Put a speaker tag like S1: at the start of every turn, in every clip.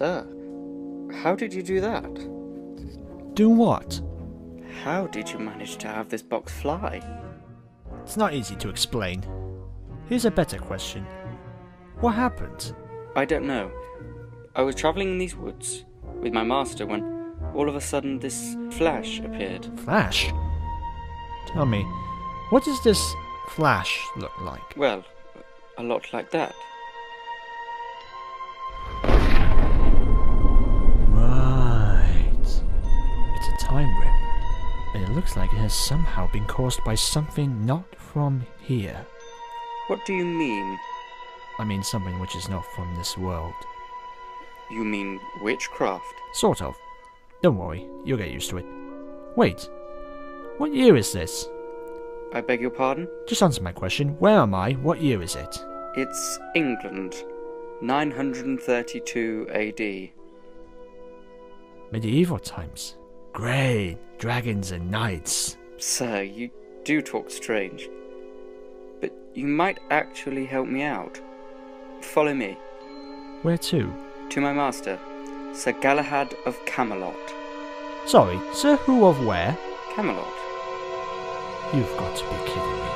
S1: Sir, how did you do that?
S2: Do what?
S1: How did you manage to have this box fly?
S2: It's not easy to explain. Here's a better question. What happened?
S1: I don't know. I was travelling in these woods with my master when all of a sudden this flash appeared.
S2: Flash? Tell me, what does this flash look like?
S1: Well, a lot like that.
S2: Right. It's a time rip. And it looks like it has somehow been caused by something not from here.
S1: What do you mean?
S2: I mean something which is not from this world.
S1: You mean witchcraft?
S2: Sort of. Don't worry, you'll get used to it. Wait, what year is this?
S1: I beg your pardon?
S2: Just answer my question. Where am I? What year is it?
S1: It's England, 932 AD.
S2: Medieval times. Great. Dragons and knights.
S1: Sir, you do talk strange. But you might actually help me out. Follow me.
S2: Where to?
S1: To my master, Sir Galahad of Camelot.
S2: Sorry, Sir who of where?
S1: Camelot.
S2: You've got to be kidding me.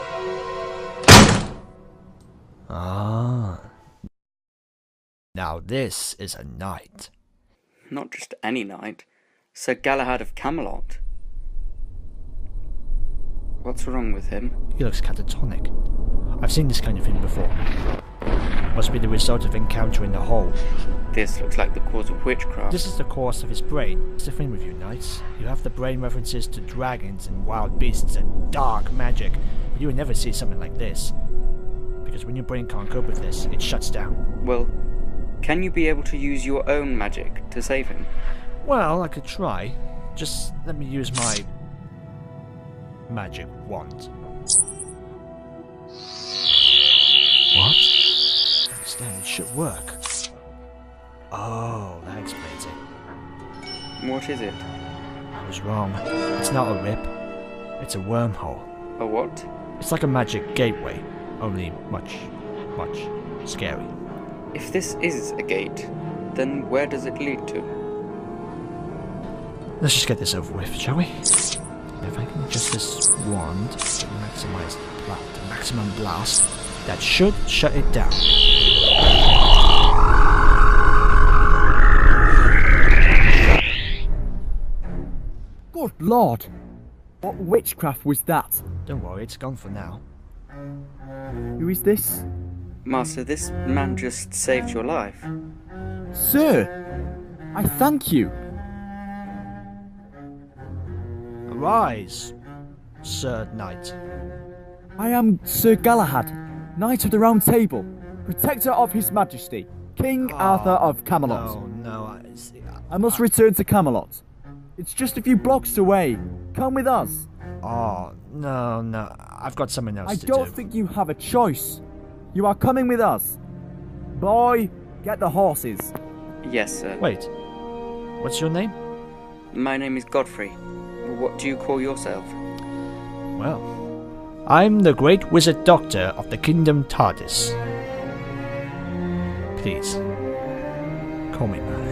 S2: Ah. Now this is a knight.
S1: Not just any knight. Sir Galahad of Camelot. What's wrong with him?
S2: He looks catatonic. I've seen this kind of thing before. Must be the result of encountering the hole.
S1: This looks like the cause of witchcraft.
S2: This is the course of his brain. It's the thing with you knights. You have the brain references to dragons and wild beasts and dark magic, but you will never see something like this. Because when your brain can't cope with this, it shuts down.
S1: Well, can you be able to use your own magic to save him?
S2: Well, I could try. Just let me use my magic wand. What? I understand, it should work. Oh, that explains it.
S1: What is it?
S2: I was wrong. It's not a rip. It's a wormhole.
S1: A what?
S2: It's like a magic gateway, only much, much scary.
S1: If this is a gate, then where does it lead to?
S2: Let's just get this over with, shall we? If I can adjust this wand to maximize the maximum blast, that should shut it down.
S3: Good Lord! What witchcraft was that?
S2: Don't worry, it's gone for now.
S3: Who is this?
S1: Master, this man just saved your life.
S3: Sir! I thank you!
S2: Arise, Sir Knight.
S3: I am Sir Galahad, Knight of the Round Table, Protector of His Majesty, King Arthur of Camelot.
S2: No,
S3: I must return to Camelot. It's just a few blocks away. Come with us.
S2: Oh, no, I've got something else to do.
S3: I don't think you have a choice. You are coming with us. Boy, get the horses.
S1: Yes, sir.
S2: Wait, what's your name?
S1: My name is Godfrey. What do you call yourself?
S2: Well, I'm the Great Wizard Doctor of the Kingdom TARDIS. Please, call me Merlin.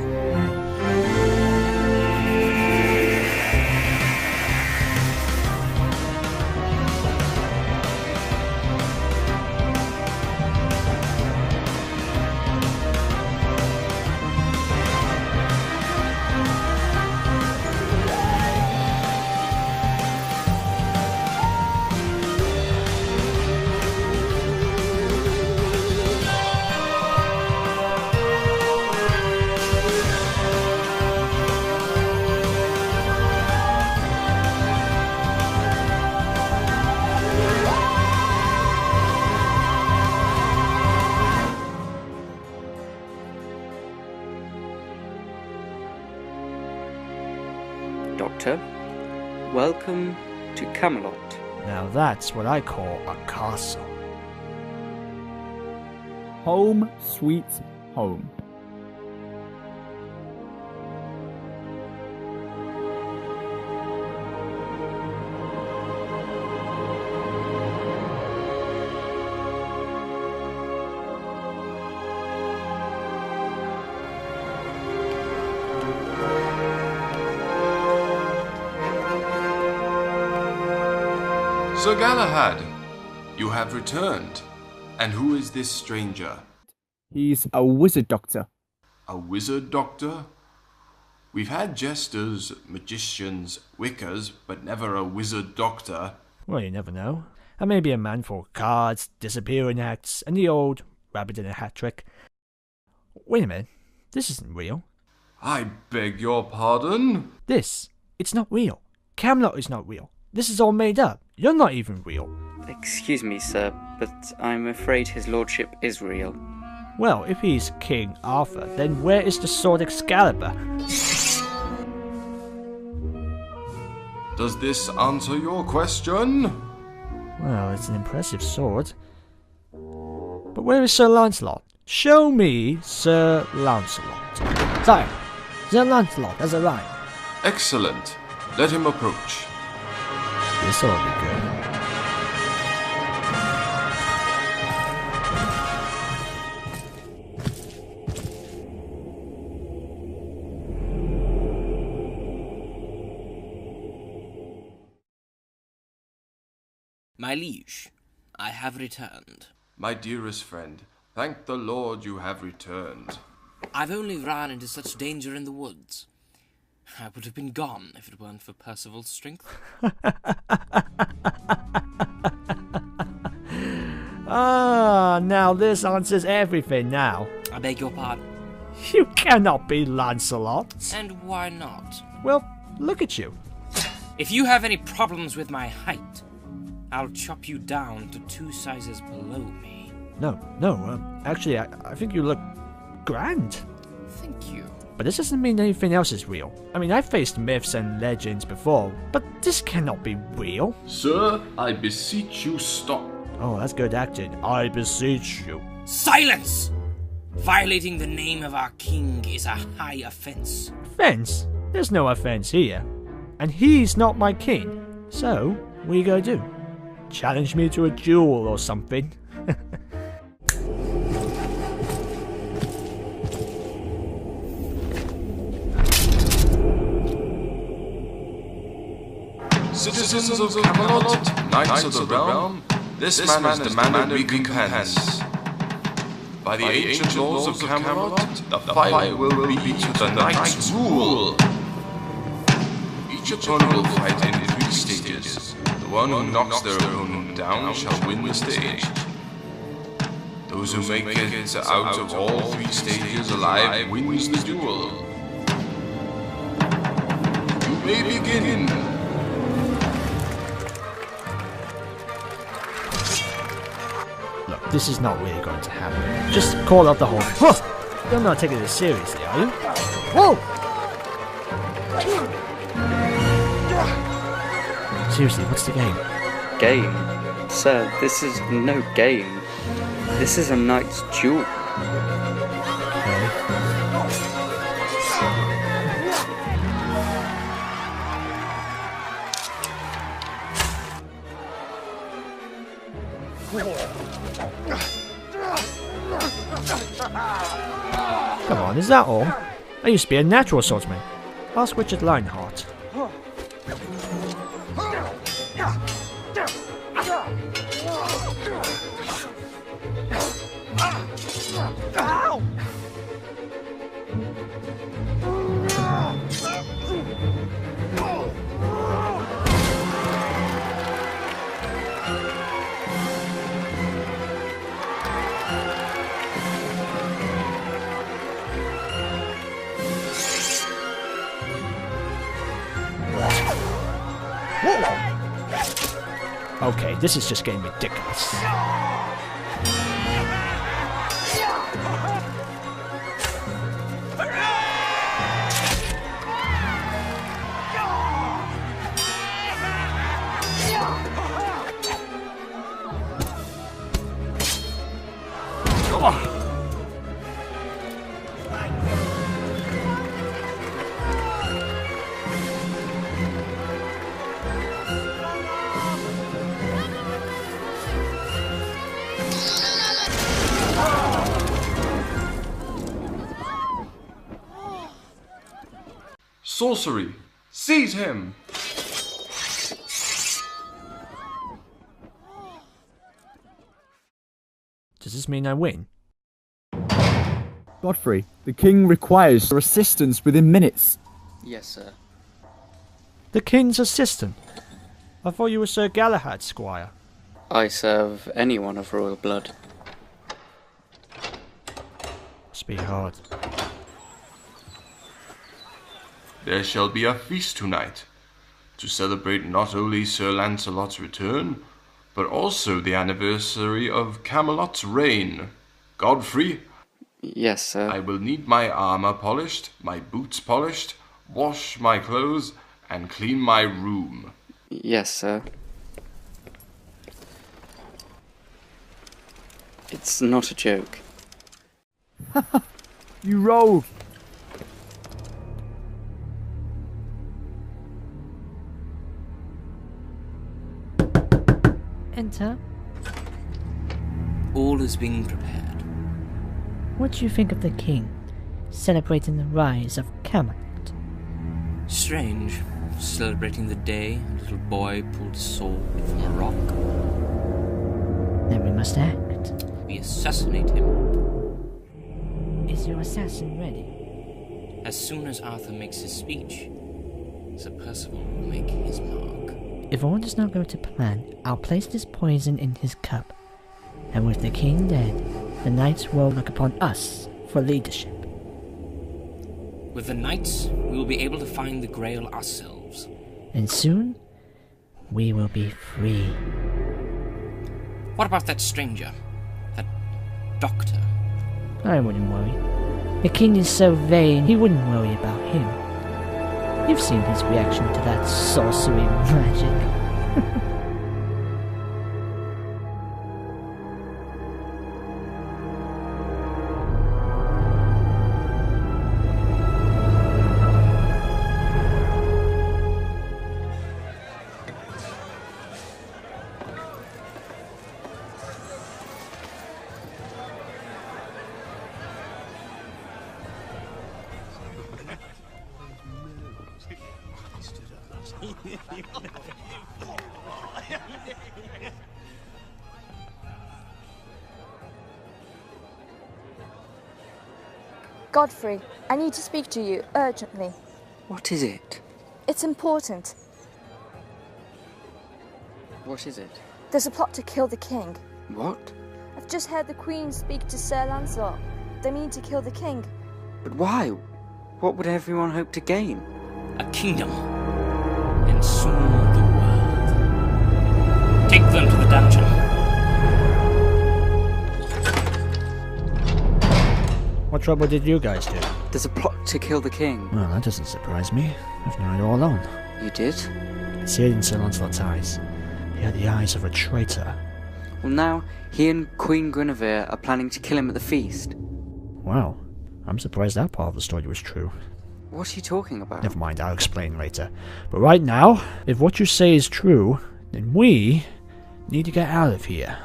S1: Doctor, welcome to Camelot.
S2: Now that's what I call a castle.
S3: Home, sweet home.
S4: Sir Galahad, you have returned. And who is this stranger?
S3: He's a wizard doctor.
S4: A wizard doctor? We've had jesters, magicians, wickers, but never a wizard doctor.
S2: Well, you never know. I may be a man for cards, disappearing acts, and the old rabbit in a hat trick. Wait a minute. This isn't real.
S4: I beg your pardon?
S2: It's not real. Camelot is not real. This is all made up. You're not even real.
S1: Excuse me, sir, but I'm afraid his lordship is real.
S2: Well, if he's King Arthur, then where is the sword Excalibur?
S4: Does this answer your question?
S2: Well, it's an impressive sword. But where is Sir Lancelot? Show me Sir Lancelot. Sire, Sir Lancelot has arrived.
S4: Excellent. Let him approach.
S2: This'll be good.
S5: My liege, I have returned.
S4: My dearest friend, thank the Lord you have returned.
S5: I've only ran into such danger in the woods. I would have been gone if it weren't for Percival's strength.
S2: Now this answers everything now.
S5: I beg your pardon.
S2: You cannot be Lancelot.
S5: And why not?
S2: Well, look at you.
S5: If you have any problems with my height, I'll chop you down to 2 sizes below me.
S2: No, actually, I think you look grand.
S5: Thank you.
S2: But this doesn't mean anything else is real. I mean, I've faced myths and legends before, but this cannot be real.
S4: Sir, I beseech you stop.
S2: Oh, that's good acting. I beseech you.
S5: Silence! Violating the name of our king is a high offense.
S2: Offense? There's no offense here. And he's not my king. So, what are you gonna do? Challenge me to a duel or something?
S4: Citizens of Camelot, Knights of the Realm, this man has demanded recompense. By the ancient laws of Camelot, the fight will be to the Knight's rule. Each opponent will fight in 3 stages. The one who knocks their opponent down shall win the stage. Those who make it out of all 3 stages alive wins the duel. You may begin.
S2: Look, this is not really going to happen. Just call out the whole... Whoa! You're not taking this seriously, are you? Whoa! Seriously, what's the game?
S1: Game? Sir, this is no game. This is a knight's duel.
S2: Okay. Come on, is that all? I used to be a natural swordsman. Ask Richard Lionheart. Okay, this is just getting ridiculous.
S4: Sorcery! Seize him!
S2: Does this mean I win?
S3: Godfrey, the king requires your assistance within minutes.
S1: Yes, sir.
S2: The king's assistant? I thought you were Sir Galahad, squire.
S1: I serve anyone of royal blood.
S2: Must be hard.
S4: There shall be a feast tonight, to celebrate not only Sir Lancelot's return, but also the anniversary of Camelot's reign. Godfrey?
S1: Yes, sir.
S4: I will need my armor polished, my boots polished, wash my clothes, and clean my room.
S1: Yes, sir. It's not a joke.
S3: You rogue!
S6: Enter.
S5: All is being prepared.
S6: What do you think of the king celebrating the rise of Camelot?
S5: Strange, celebrating the day a little boy pulled a sword from a rock.
S6: Then we must act.
S5: We assassinate him.
S6: Is your assassin ready?
S5: As soon as Arthur makes his speech, Sir Percival will make his mark.
S6: If all does not go to plan, I'll place this poison in his cup. And with the king dead, the knights will look upon us for leadership.
S5: With the knights, we will be able to find the grail ourselves.
S6: And soon, we will be free.
S5: What about that stranger? That doctor?
S6: I wouldn't worry. The king is so vain, he wouldn't worry about him. You've seen his reaction to that sorcery magic.
S7: Godfrey, I need to speak to you urgently.
S1: What is it?
S7: It's important.
S1: What is it?
S7: There's a plot to kill the king.
S1: What?
S7: I've just heard the Queen speak to Sir Lancelot. They mean to kill the king.
S1: But why? What would everyone hope to gain?
S5: A kingdom. And soon the world. Take them to the dungeon.
S2: What trouble did you guys do?
S1: There's a plot to kill the king.
S2: Well, that doesn't surprise me. I've known it all along.
S1: You did?
S2: I see it in Sir Lancelot's eyes. He had the eyes of a traitor.
S1: Well, now he and Queen Guinevere are planning to kill him at the feast.
S2: Wow. I'm surprised that part of the story was true.
S1: What are you talking about?
S2: Never mind, I'll explain later. But right now, if what you say is true, then we need to get out of here.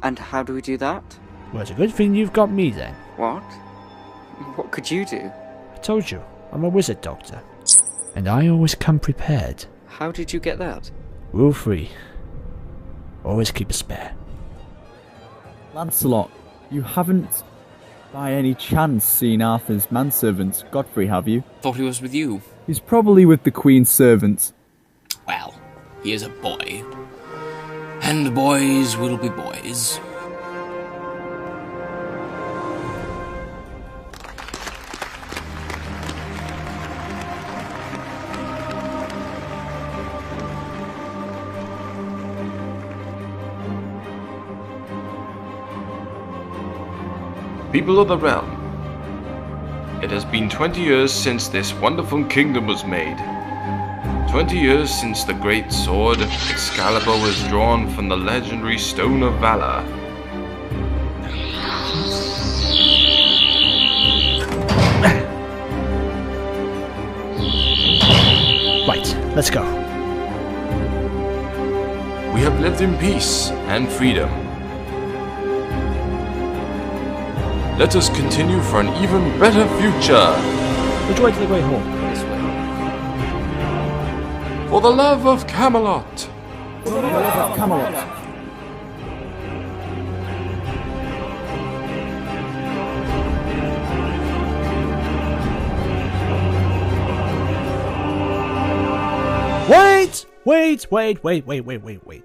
S1: And how do we do that?
S2: Well, it's a good thing you've got me then.
S1: What? What could you do?
S2: I told you, I'm a wizard doctor. And I always come prepared.
S1: How did you get that?
S2: Rule free. Always keep a spare.
S3: Lancelot, you haven't, by any chance, seen Arthur's manservant, Godfrey, have you?
S5: Thought he was with you.
S3: He's probably with the Queen's servants.
S5: Well, he is a boy. And boys will be boys.
S4: People of the realm, it has been 20 years since this wonderful kingdom was made. 20 years since the great sword Excalibur was drawn from the legendary Stone of Valor.
S2: Right, let's go.
S4: We have lived in peace and freedom. Let us continue for an even better future.
S2: Which way to the Great Hall?
S1: This way.
S4: For the love of Camelot.
S3: For the love of Camelot.
S2: Wait.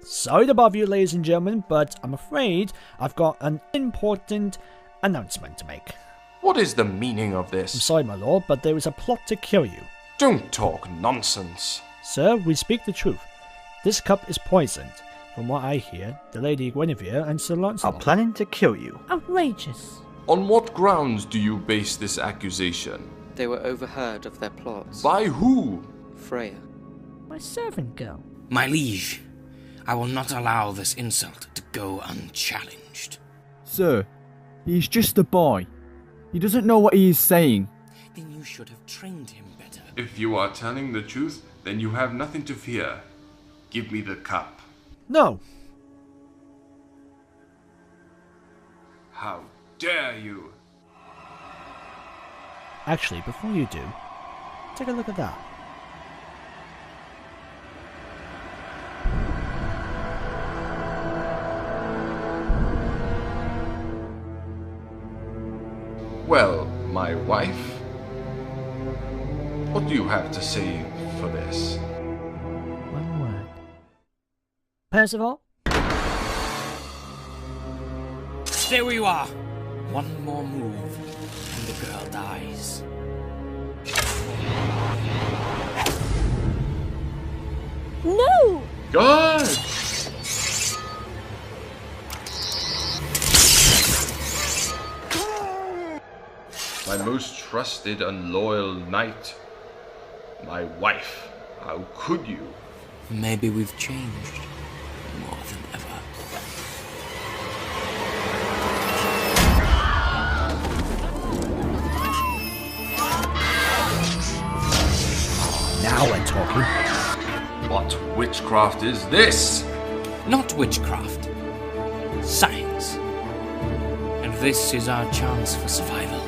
S2: Sorry to bother you, ladies and gentlemen, but I'm afraid I've got an important announcement to make.
S4: What is the meaning of
S2: I'm
S4: this?
S2: sorry, my lord, but there is a plot to kill you.
S4: Don't talk nonsense.
S2: Sir, we speak the truth. This cup is poisoned. From what I hear, the Lady Guinevere and Sir Lancelot
S3: are planning to kill you.
S6: Outrageous.
S4: On what grounds do you base this accusation?
S1: They were overheard of their plots.
S4: By who?
S1: Freya.
S6: My servant girl.
S5: My liege, I will not allow this insult to go unchallenged.
S3: Sir, he's just a boy. He doesn't know what he is saying.
S5: Then you should have trained him better.
S4: If you are telling the truth, then you have nothing to fear. Give me the cup.
S2: No!
S4: How dare you?
S2: Actually, before you do, take a look at that.
S4: Well, my wife? What do you have to say for this?
S6: One word. Percival?
S5: Stay where you are. One more move, and the girl dies.
S7: No!
S4: God! My most trusted and loyal knight. My wife. How could you?
S5: Maybe we've changed more than ever.
S2: Now we're talking.
S4: What witchcraft is this?
S5: Not witchcraft. Science. And this is our chance for survival.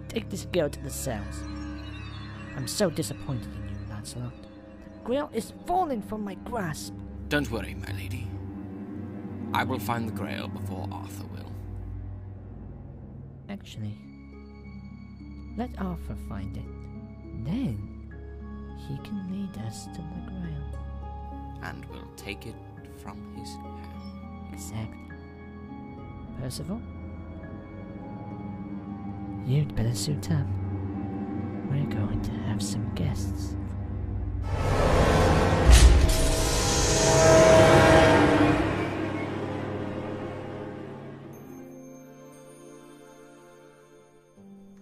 S6: Take this girl to the cells. I'm so disappointed in you, Lancelot. The grail is falling from my grasp.
S5: Don't worry, my lady. I will find the grail before Arthur will.
S6: Actually, let Arthur find it. Then he can lead us to the grail.
S5: And we'll take it from his hand.
S6: Exactly. Percival? You'd better suit up. We're going to have some guests.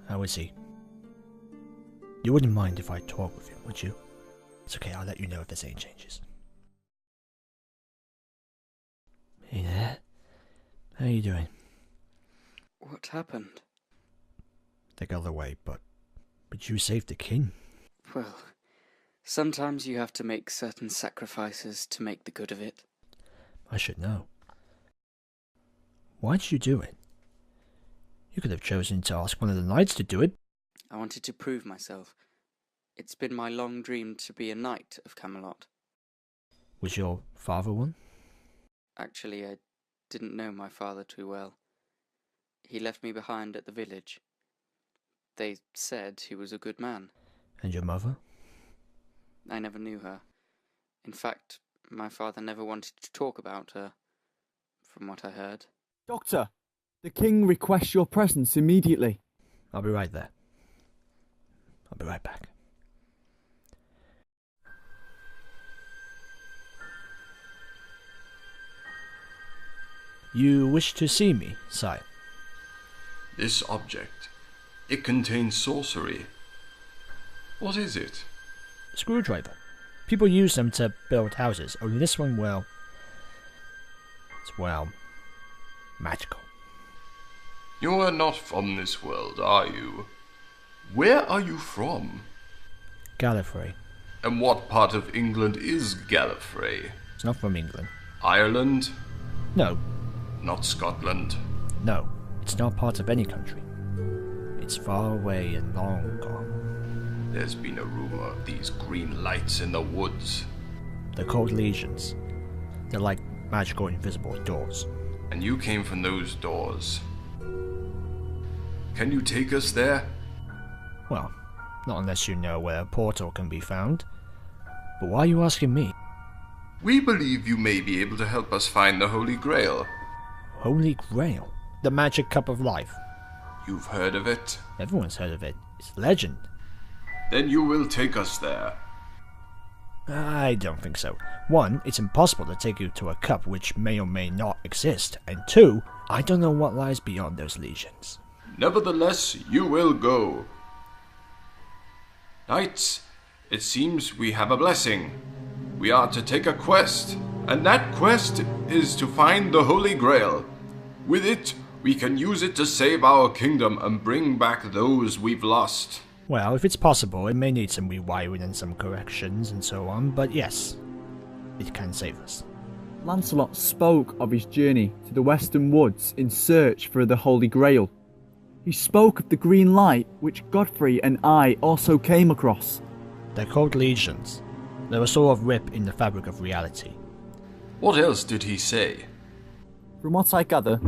S2: How is he? You wouldn't mind if I talk with him, would you? It's okay, I'll let you know if there's any changes. Hey there. How are you doing?
S1: What happened?
S2: They got away, but you saved the king.
S1: Well, sometimes you have to make certain sacrifices to make the good of it.
S2: I should know. Why did you do it? You could have chosen to ask one of the knights to do it.
S1: I wanted to prove myself. It's been my long dream to be a knight of Camelot.
S2: Was your father one?
S1: Actually, I didn't know my father too well. He left me behind at the village. They said he was a good man.
S2: And your mother?
S1: I never knew her. In fact, my father never wanted to talk about her, from what I heard.
S3: Doctor, the king requests your presence immediately.
S2: I'll be right there. I'll be right back. You wish to see me, sire?
S4: This object. It contains sorcery. What is it?
S2: Screwdriver. People use them to build houses, only this one, well... it's, magical.
S4: You are not from this world, are you? Where are you from?
S2: Galahad.
S4: And what part of England is Galahad?
S2: It's not from England.
S4: Ireland?
S2: No,
S4: Not Scotland.
S2: no, it's not part of any country. It's far away and long gone.
S4: There's been a rumor of these green lights in the woods.
S2: They're called legions. They're like magical invisible doors.
S4: And you came from those doors. Can you take us there?
S2: Well, not unless you know where a portal can be found. But why are you asking me?
S4: We believe you may be able to help us find the Holy Grail.
S2: Holy Grail? The magic cup of life.
S4: You've heard of it?
S2: Everyone's heard of it. It's legend.
S4: Then you will take us there.
S2: I don't think so. One, it's impossible to take you to a cup which may or may not exist. And two, I don't know what lies beyond those legions.
S4: Nevertheless, you will go. Knights, it seems we have a blessing. We are to take a quest, and that quest is to find the Holy Grail. With it, we can use it to save our kingdom and bring back those we've lost.
S2: Well, if it's possible, it may need some rewiring and some corrections and so on, but yes, it can save us.
S3: Lancelot spoke of his journey to the western woods in search for the Holy Grail. He spoke of the green light which Godfrey and I also came across.
S2: They're called legions. They're a sort of rip in the fabric of reality.
S4: What else did he say?
S3: From what I gather,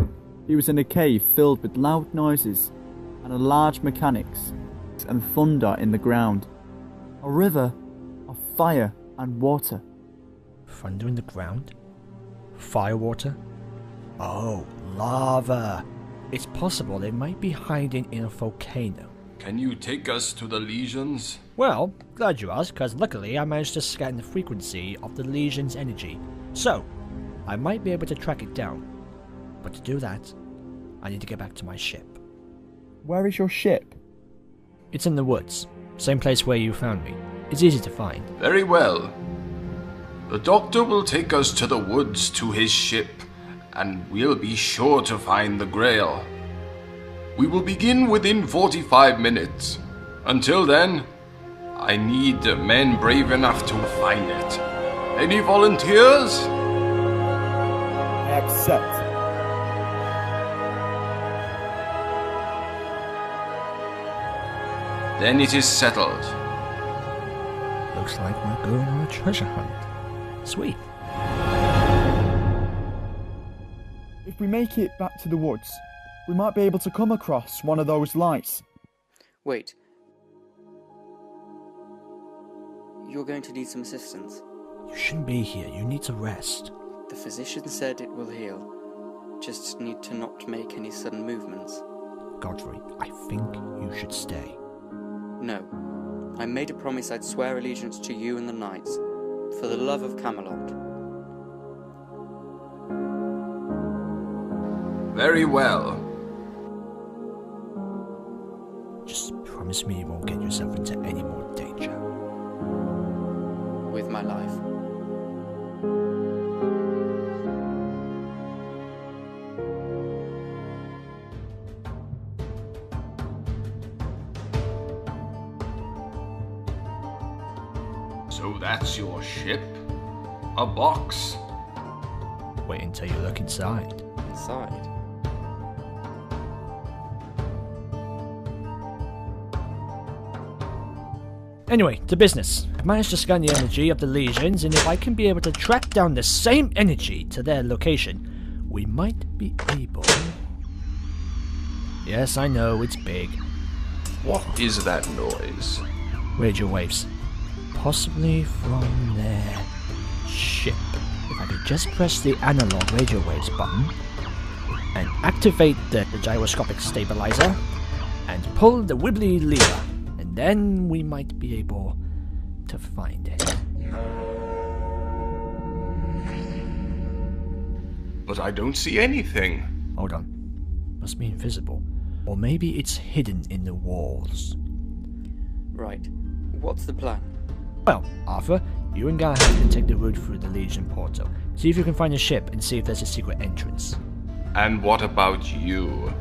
S3: he was in a cave filled with loud noises and a large mechanics and thunder in the ground. A river of fire and water.
S2: Thunder in the ground? Firewater? Oh, lava! It's possible they might be hiding in a volcano.
S4: Can you take us to the legions?
S2: Well, glad you asked, because luckily I managed to scan the frequency of the legion's energy. So, I might be able to track it down. But to do that, I need to get back to my ship.
S3: Where is your ship?
S2: It's in the woods. Same place where you found me. It's easy to find.
S4: Very well. The doctor will take us to the woods to his ship, and we'll be sure to find the Grail. We will begin within 45 minutes. Until then, I need men brave enough to find it. Any volunteers?
S3: I accept.
S4: Then it is settled.
S2: Looks like we're going on a treasure hunt. Sweet.
S3: If we make it back to the woods, we might be able to come across one of those lights.
S1: Wait. You're going to need some assistance.
S2: You shouldn't be here. You need to rest.
S1: The physician said it will heal. Just need to not make any sudden movements.
S2: Godfrey, I think you should stay.
S1: No. I made a promise I'd swear allegiance to you and the knights, for the love of Camelot.
S4: Very well.
S2: Just promise me you won't get yourself into any more danger.
S1: With my life.
S4: So that's your ship? A box?
S2: Wait until you look inside.
S1: Inside.
S2: Anyway, to business. I've managed to scan the energy of the legions, and if I can be able to track down the same energy to their location, we might be able... Yes, I know, it's big.
S4: What is that noise?
S2: Radio waves. Possibly from their ship. If I could just press the analog radio waves button and activate the gyroscopic stabilizer and pull the wibbly lever, and then we might be able to find it.
S4: But I don't see anything.
S2: Hold on. Must be invisible. Or maybe it's hidden in the walls.
S1: Right. What's the plan?
S2: Well, Arthur, you and Galahad can take the route through the Legion portal. See if you can find a ship and see if there's a secret entrance.
S4: And what about you?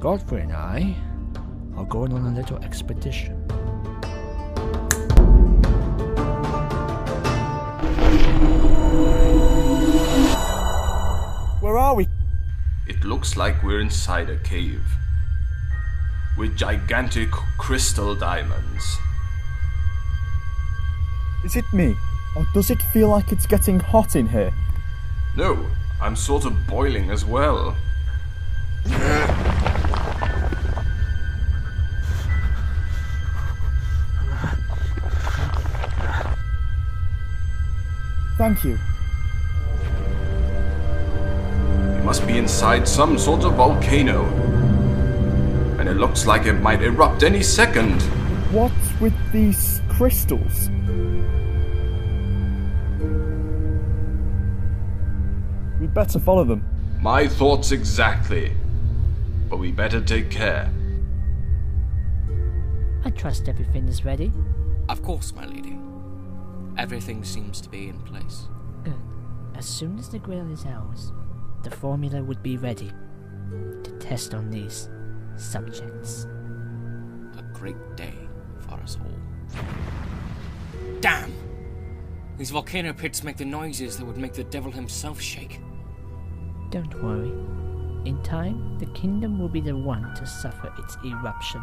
S2: Godfrey and I are going on a little expedition.
S3: Where are we?
S4: It looks like we're inside a cave. With gigantic crystal diamonds.
S3: Is it me? Or does it feel like it's getting hot in here?
S4: No, I'm sort of boiling as well.
S3: Thank you.
S4: We must be inside some sort of volcano. And it looks like it might erupt any second.
S3: What with these crystals? We'd better follow them.
S4: My thoughts exactly. But we better take care.
S6: I trust everything is ready.
S5: Of course, my lady. Everything seems to be in place.
S6: Good. As soon as the grail is ours, the formula would be ready to test on these subjects.
S5: A great day for us all. Damn! These volcano pits make the noises that would make the devil himself shake.
S6: Don't worry. In time, the kingdom will be the one to suffer its eruption.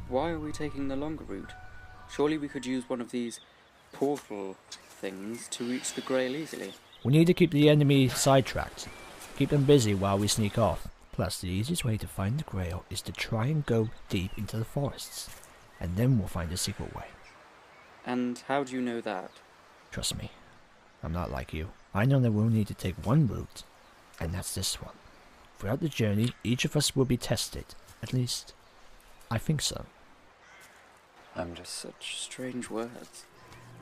S1: Why are we taking the longer route? Surely we could use one of these portal things to reach the grail easily.
S2: We need to keep the enemy sidetracked. Keep them busy while we sneak off. Plus, the easiest way to find the grail is to try and go deep into the forests. And then we'll find a secret way.
S1: And how do you know that?
S2: Trust me, I'm not like you. I know that we'll need to take one route, and that's this one. Throughout the journey, each of us will be tested. At least, I think so.
S1: Such strange words.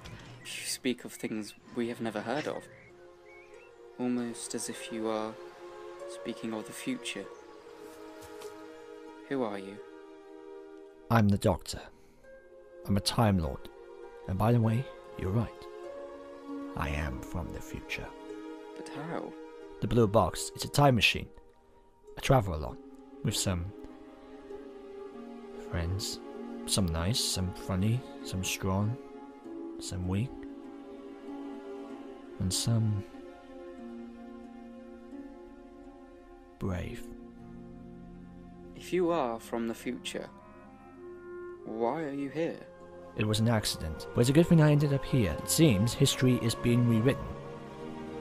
S1: You speak of things we have never heard of. Almost as if you are speaking of the future. Who are you?
S2: I'm the Doctor. I'm a Time Lord. And by the way, you're right. I am from the future.
S1: But how?
S2: The blue box, it's a time machine. I travel along, with some friends. Some nice, some funny, some strong, some weak, and some brave.
S1: If you are from the future, why are you here?
S2: It was an accident, but it's a good thing I ended up here. It seems history is being rewritten,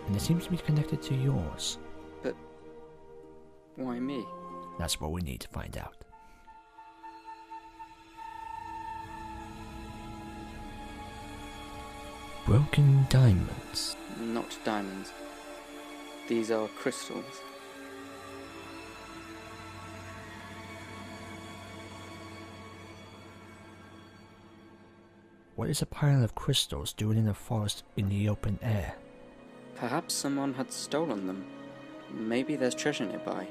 S2: and it seems to be connected to yours.
S1: But why me?
S2: That's what we need to find out. Broken diamonds.
S1: Not diamonds. These are crystals.
S2: What is a pile of crystals doing in a forest in the open air?
S1: Perhaps someone had stolen them. Maybe there's treasure nearby.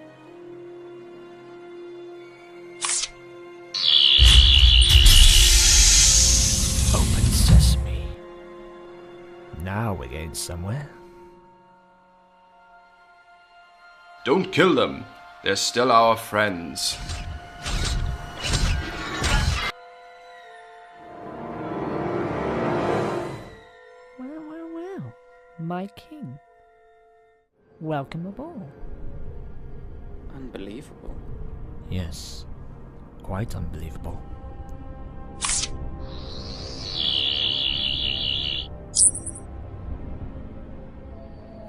S2: Open sesame. Now we're getting somewhere.
S4: Don't kill them. They're still our friends.
S6: Well. My king. Welcome aboard.
S1: Unbelievable.
S2: Yes, quite unbelievable.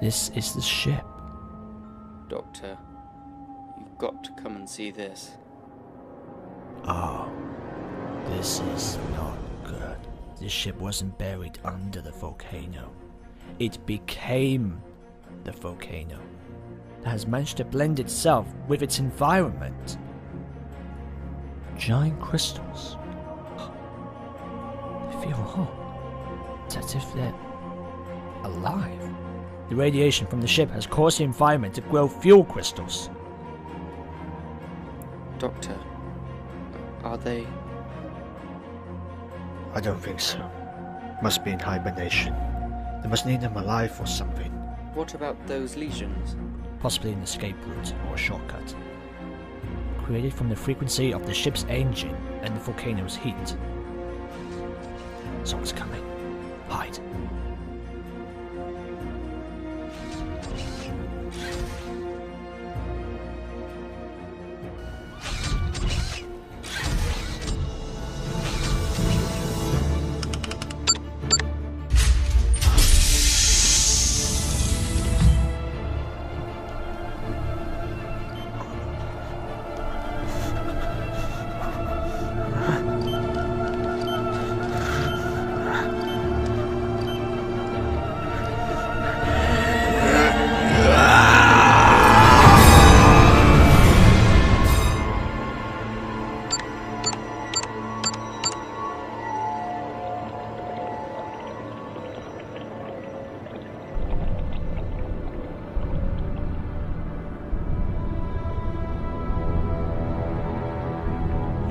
S2: This is the ship.
S1: Doctor, you've got to come and see this.
S2: Oh, this is not good. This ship wasn't buried under the volcano. It became the volcano. It has managed to blend itself with its environment. Giant crystals. They feel hot. It's as if they're alive. The radiation from the ship has caused the environment to grow fuel crystals.
S1: Doctor, are they...
S2: I don't think so. Must be in hibernation. They must need them alive or something.
S1: What about those lesions?
S2: Possibly an escape route or a shortcut. Created from the frequency of the ship's engine and the volcano's heat. Someone's coming. Hide.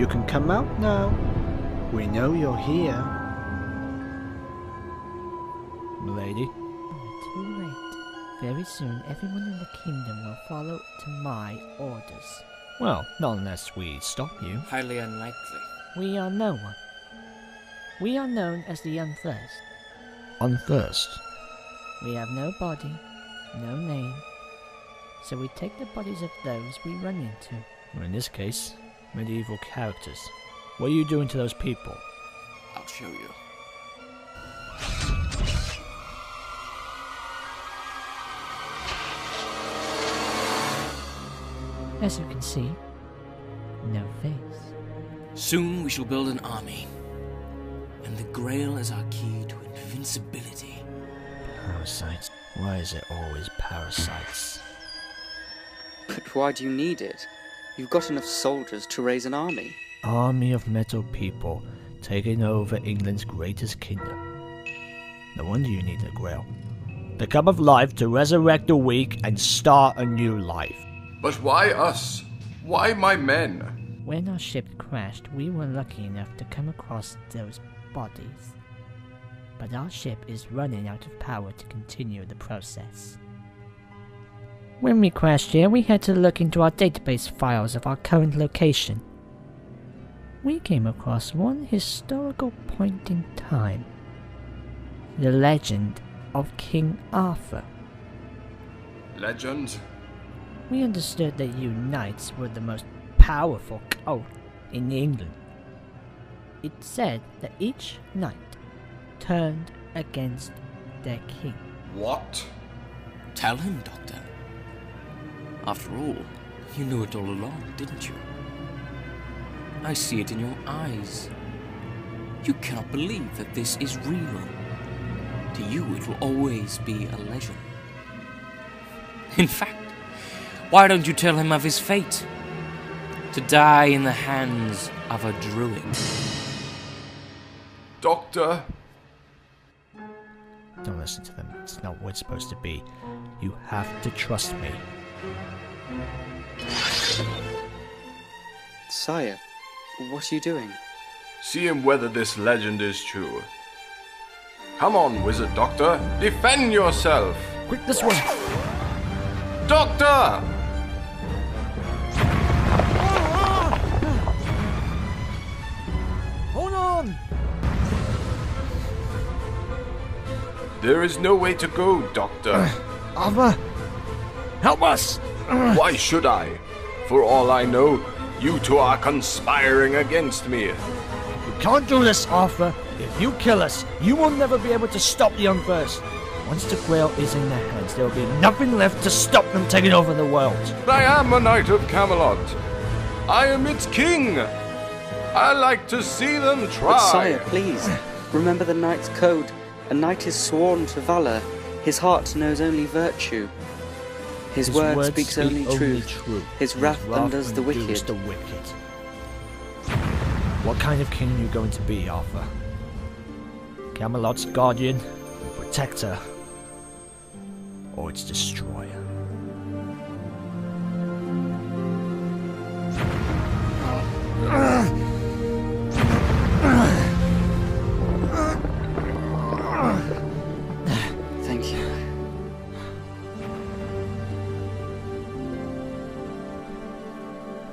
S2: You can come out now. We know you're here. Milady?
S6: Too late. Very soon, everyone in the kingdom will follow to my orders.
S2: Well, not unless we stop you.
S5: Highly unlikely.
S6: We are no one. We are known as the Unversed.
S2: Unversed?
S6: We have no body, no name, so we take the bodies of those we run into.
S2: Or in this case, medieval characters. What are you doing to those people?
S5: I'll show you.
S6: As you can see, no face.
S5: Soon we shall build an army. And the grail is our key to invincibility.
S2: Parasites. Why is it always parasites?
S1: But why do you need it? You've got enough soldiers to raise an army.
S2: Army of metal people taking over England's greatest kingdom. No wonder you need the grail. The cup of life to resurrect the weak and start a new life.
S4: But why us? Why my men?
S6: When our ship crashed, we were lucky enough to come across those bodies. But our ship is running out of power to continue the process. When we crashed here, we had to look into our database files of our current location. We came across one historical point in time. The legend of King Arthur.
S4: Legend?
S6: We understood that you knights were the most powerful cult in England. It said that each knight turned against their king.
S4: What?
S5: Tell him, Doctor. After all, you knew it all along, didn't you? I see it in your eyes. You cannot believe that this is real. To you, it will always be a legend. In fact, why don't you tell him of his fate? To die in the hands of a druid.
S4: Doctor?
S2: Don't listen to them. It's not what it's supposed to be. You have to trust me.
S1: Sire, what are you doing?
S4: Seeing whether this legend is true. Come on, wizard doctor. Defend yourself.
S2: Quick, this way!
S4: Doctor!
S2: Hold on!
S4: There is no way to go, Doctor.
S2: Arthur! Help us!
S4: Why should I? For all I know, you two are conspiring against me.
S2: You can't do this, Arthur. If you kill us, you will never be able to stop the Unversed. Once the Grail is in their hands, there will be nothing left to stop them taking over the world.
S4: I am a knight of Camelot. I am its king. I like to see them try.
S1: But sire, please, remember the knight's code. A knight is sworn to valor. His heart knows only virtue. His word speaks only truth. His wrath undoes the wicked.
S2: What kind of king are you going to be, Arthur? Camelot's guardian, protector, or its destroyer?
S1: Thank you.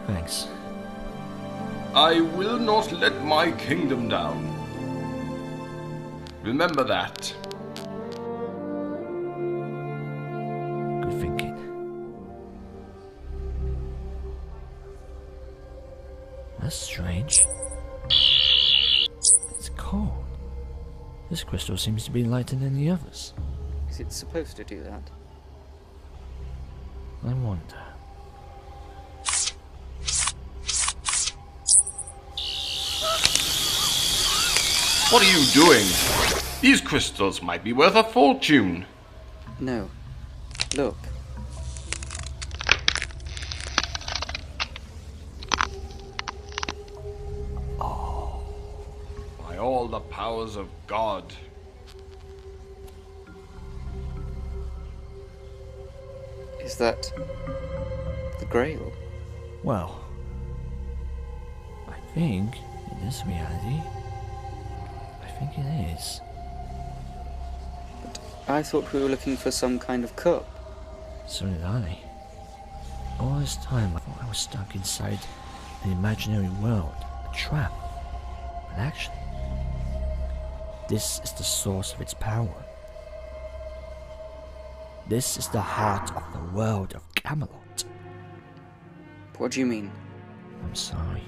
S2: Thanks.
S4: I will not let my kingdom down. Remember that.
S2: Good thinking. That's strange. It's cold. This crystal seems to be lighter than the others.
S1: Is it supposed to do that?
S2: I wonder.
S4: What are you doing? These crystals might be worth a fortune.
S1: No. Look.
S4: By all the powers of God.
S1: Is that the Grail?
S2: Well, I think in this reality, I think it is.
S1: But I thought we were looking for some kind of cup.
S2: So did I. All this time I thought I was stuck inside an imaginary world, a trap. But actually, this is the source of its power. This is the heart of the world of Camelot.
S1: What do you mean?
S2: I'm sorry,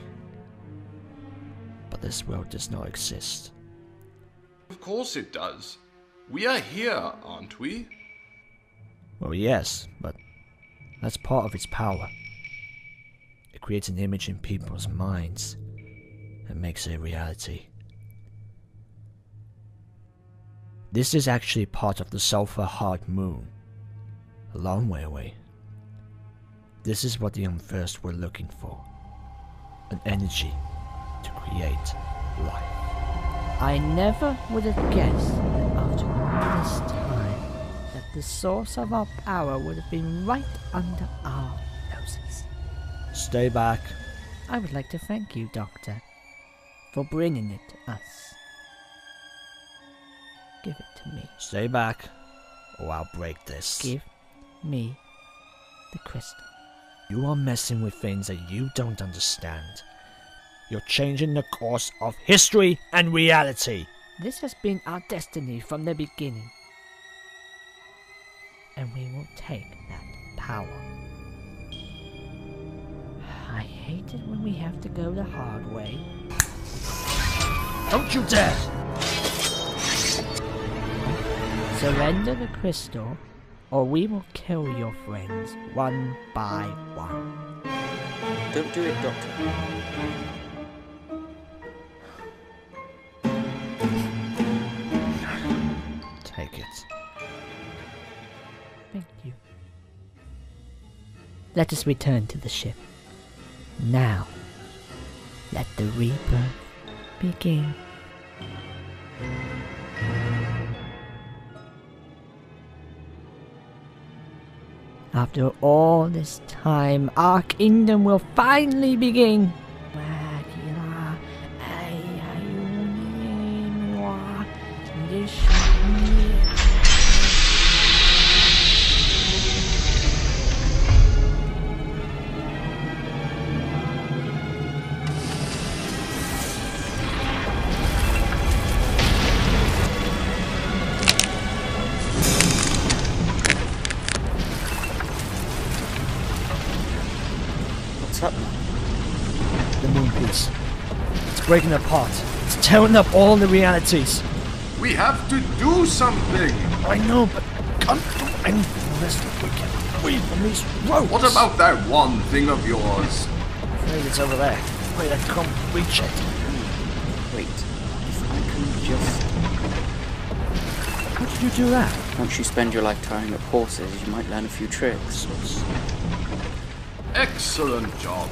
S2: but this world does not exist.
S4: Of course it does. We are here, aren't we?
S2: Well, yes, but that's part of its power. It creates an image in people's minds and makes it a reality. This is actually part of the sulfur-hard moon, a long way away. This is what the Unversed were looking for. An energy to create life.
S6: I never would have guessed that after all this time, that the source of our power would have been right under our noses.
S2: Stay back.
S6: I would like to thank you, Doctor, for bringing it to us. Give it to me.
S2: Stay back, or I'll break this.
S6: Give me the crystal.
S2: You are messing with things that you don't understand. You're changing the course of history and reality.
S6: This has been our destiny from the beginning. And we will take that power. I hate it when we have to go the hard way.
S2: Don't you dare!
S6: Surrender the crystal, or we will kill your friends one by one.
S1: Don't do it, Doctor.
S2: Take it.
S6: Thank you. Let us return to the ship. Now, let the rebirth begin. After all this time, our kingdom will finally begin.
S2: The moon piece. It's breaking apart. It's tearing up all the realities.
S4: We have to do something!
S2: I know, but we can't do anything unless we can breathe from these ropes.
S4: What about that one thing of yours?
S2: I'm afraid it's over there. I'm afraid I can't reach it.
S1: Wait, if I can just...
S2: How did you do that?
S1: Once you spend your life tying up horses, you might learn a few tricks.
S4: Excellent job.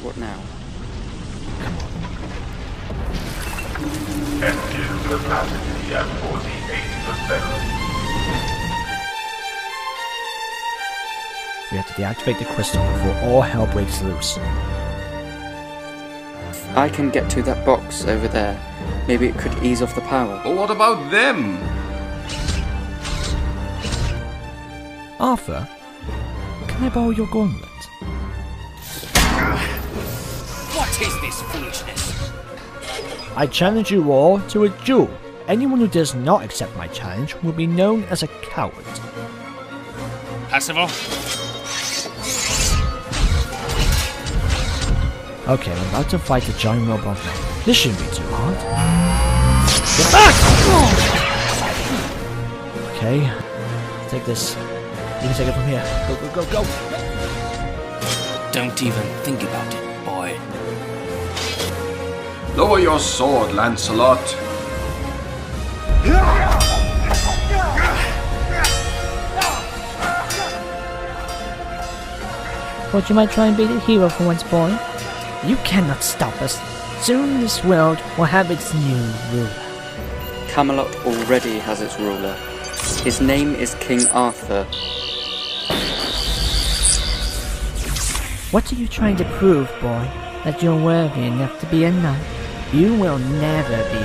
S1: What now?
S8: Engine capacity at 48%.
S2: We have to deactivate the crystal before all hell breaks loose.
S1: I can get to that box over there. Maybe it could ease off the power.
S4: But what about them?
S2: Arthur, can I borrow your gauntlet?
S5: What is this foolishness?
S2: I challenge you all to a duel. Anyone who does not accept my challenge will be known as a coward.
S5: Percival?
S2: Okay, I'm about to fight a giant robot now. This shouldn't be too hard. Get back! Okay, take this. You can take it from here. Go, go, go, go!
S5: Don't even think about it, boy.
S4: Lower your sword, Lancelot.
S6: Thought you might try and be the hero for once, boy. You cannot stop us. Soon this world will have its new ruler.
S1: Camelot already has its ruler. His name is King Arthur.
S6: What are you trying to prove, boy? That you're worthy enough to be a knight? You will never be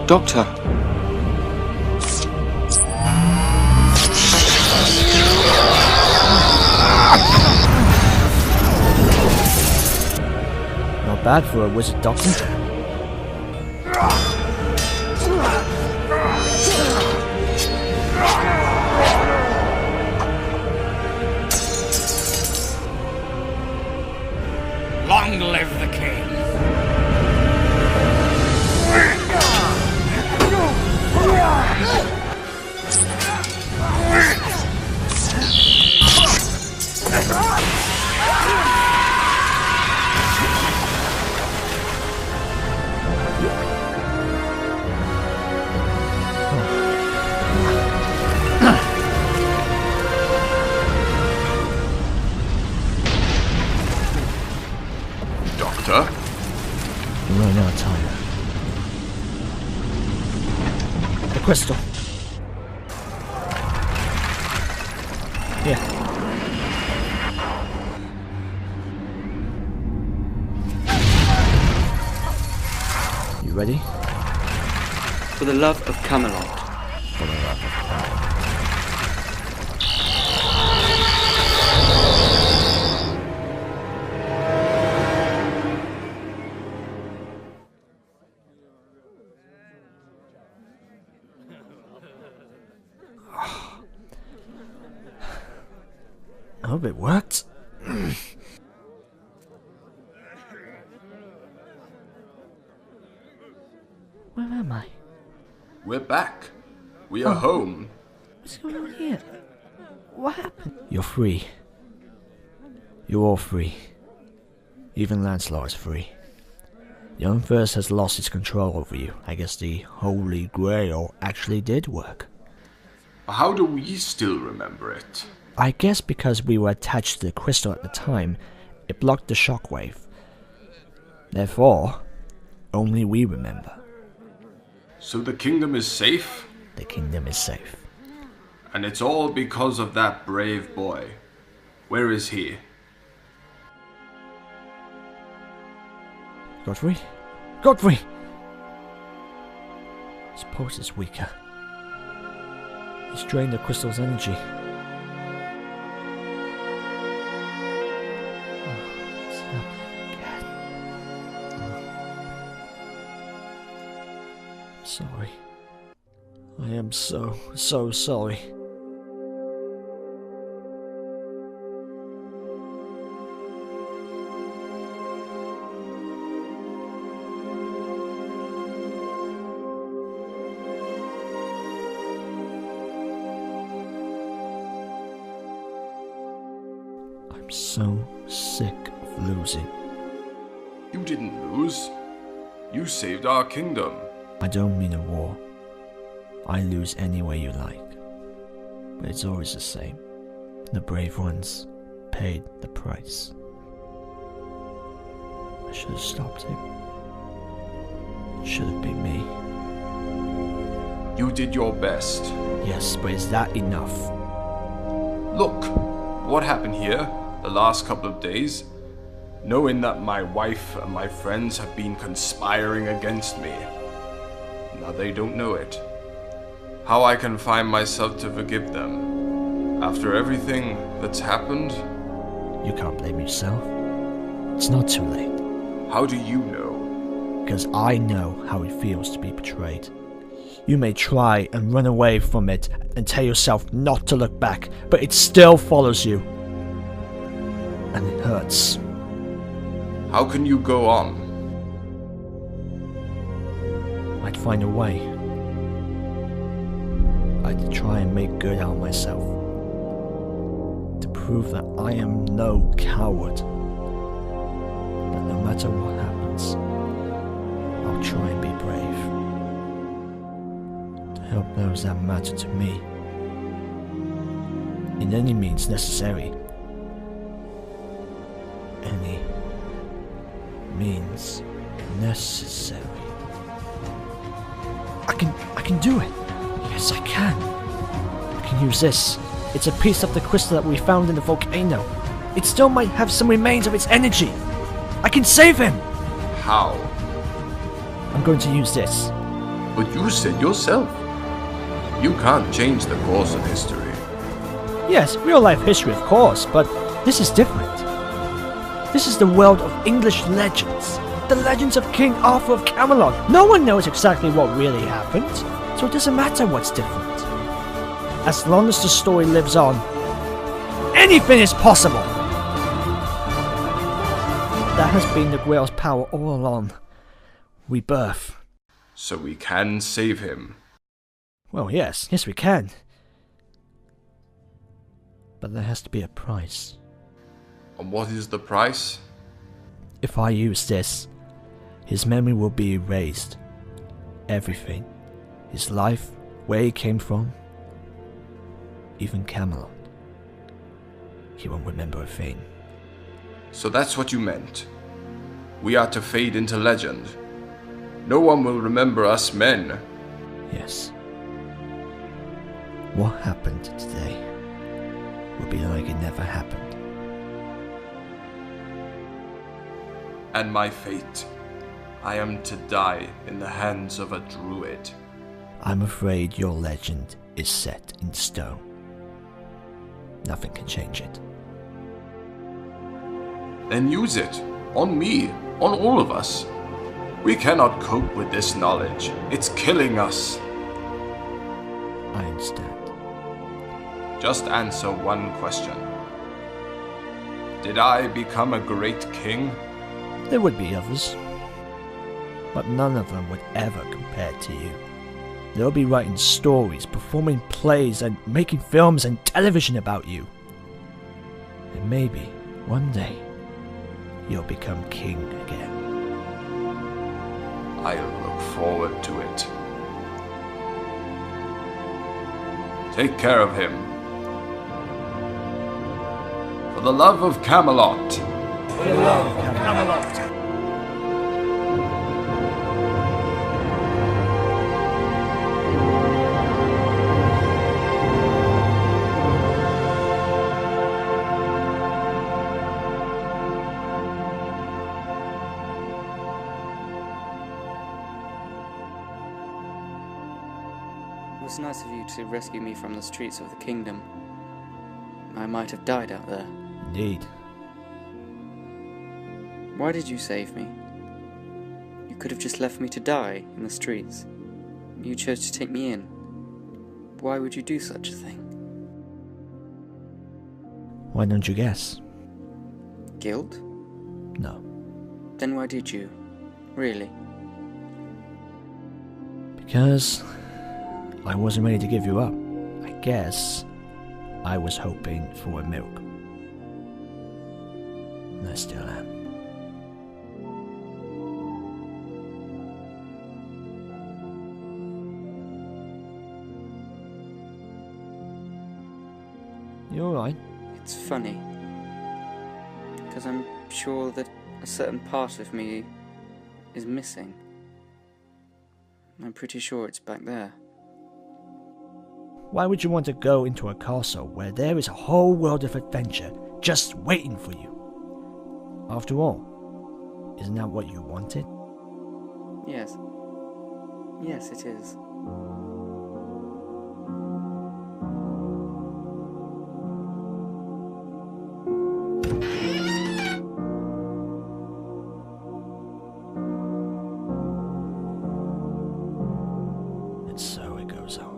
S6: one.
S1: Doctor!
S2: Not bad for a wizard, Doctor.
S5: Long live the king!
S4: Doctor?
S2: We're running out of time. The crystal. Here. You ready?
S1: For the love of Camelot.
S2: For the love of Camelot. I hope it worked.
S6: Where am I?
S4: We're back. We are home.
S6: What's going on here? What happened?
S2: You're free. You're all free. Even Lancelot is free. The Unversed has lost its control over you. I guess the Holy Grail actually did work.
S4: How do we still remember it?
S2: I guess because we were attached to the crystal at the time, it blocked the shockwave. Therefore, only we remember.
S4: So the kingdom is safe?
S2: The kingdom is safe.
S4: And it's all because of that brave boy. Where is he?
S2: Godfrey? Godfrey! His pulse is weaker. He's drained the crystal's energy. Sorry. I am so sorry. I'm so sick of losing.
S4: You didn't lose. You saved our kingdom.
S2: I don't mean a war. I lose any way you like. But it's always the same. The brave ones paid the price. I should have stopped him. It should have been me.
S4: You did your best.
S2: Yes, but is that enough?
S4: Look, what happened here the last couple of days? Knowing that my wife and my friends have been conspiring against me. Now they don't know it. How I can find myself to forgive them. After everything that's happened?
S2: You can't blame yourself. It's not too late.
S4: How do you know?
S2: Because I know how it feels to be betrayed. You may try and run away from it and tell yourself not to look back, but it still follows you. And it hurts.
S4: How can you go on?
S2: I'd find a way. I'd try and make good out of myself. To prove that I am no coward. That no matter what happens, I'll try and be brave. To help those that matter to me. In any means necessary. Any means necessary. I can do it. Yes, I can. I can use this. It's a piece of the crystal that we found in the volcano. It still might have some remains of its energy. I can save him!
S4: How?
S2: I'm going to use this.
S4: But you said yourself. You can't change the course of history.
S2: Yes, real-life history, of course, but this is different. This is the world of English legends. The legends of King Arthur of Camelot. No one knows exactly what really happened, so it doesn't matter what's different. As long as the story lives on, anything is possible! That has been the Grail's power all along. Rebirth.
S4: So we can save him.
S2: Well, yes we can. But there has to be a price.
S4: And what is the price?
S2: If I use this, his memory will be erased. Everything. His life, where he came from, even Camelot. He won't remember a thing.
S4: So that's what you meant. We are to fade into legend. No one will remember us men.
S2: Yes. What happened today will be like it never happened.
S4: And my fate. I am to die in the hands of a druid.
S2: I'm afraid your legend is set in stone. Nothing can change it.
S4: Then use it. On me. On all of us. We cannot cope with this knowledge. It's killing us.
S2: I understand.
S4: Just answer one question. Did I become a great king?
S2: There would be others, but none of them would ever compare to you. They'll be writing stories, performing plays, and making films and television about you. And maybe, one day, you'll become king again.
S4: I'll look forward to it. Take care of him. For the love of Camelot.
S2: For the love of Camelot.
S1: It was nice of you to rescue me from the streets of the kingdom. I might have died out there.
S2: Indeed.
S1: Why did you save me? You could have just left me to die in the streets. You chose to take me in. Why would you do such a thing?
S2: Why don't you guess?
S1: Guilt?
S2: No.
S1: Then why did you? Really?
S2: Because I wasn't ready to give you up. I guess I was hoping for a miracle. And I still am. You alright?
S1: It's funny. Because I'm sure that a certain part of me is missing. I'm pretty sure it's back there.
S2: Why would you want to go into a castle where there is a whole world of adventure just waiting for you? After all, isn't that what you wanted?
S1: Yes. Yes, it is.
S2: And so it goes on.